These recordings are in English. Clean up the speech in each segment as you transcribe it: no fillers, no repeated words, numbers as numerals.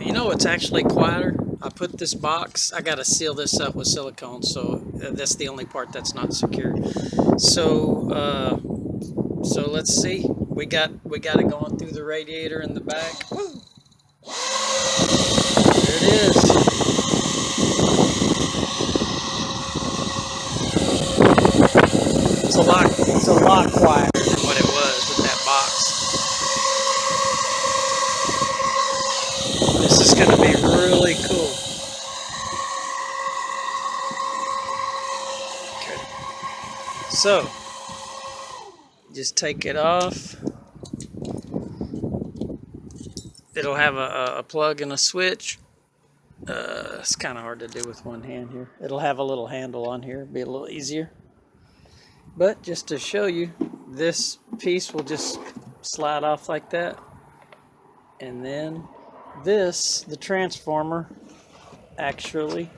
You know what's actually quieter? I put this box, I gotta seal this up with silicone, so that's the only part that's not secure. So let's see. We got it going through the radiator in the back. Woo! There it is. It's a lot quieter than what it was with that box. This is gonna be really cool. Okay. So just take it off. It'll have a plug and a switch. It's kind of hard to do with one hand here. It'll have a little handle on here, be a little easier. But just to show you, this piece will just slide off like that. And then this, the transformer, actually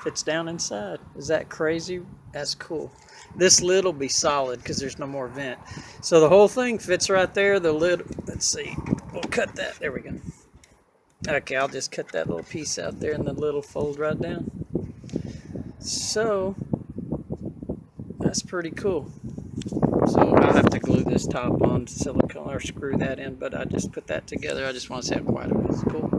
fits down inside. Is that crazy? That's cool. This lid will be solid because there's no more vent. So the whole thing fits right there. The lid, let's see, we'll cut that. There we go. Okay, I'll just cut that little piece out there and the lid will fold right down. So that's pretty cool. So I'll have to glue this top on silicone or screw that in, but I just put that together. I just want to see how quiet it is. Cool.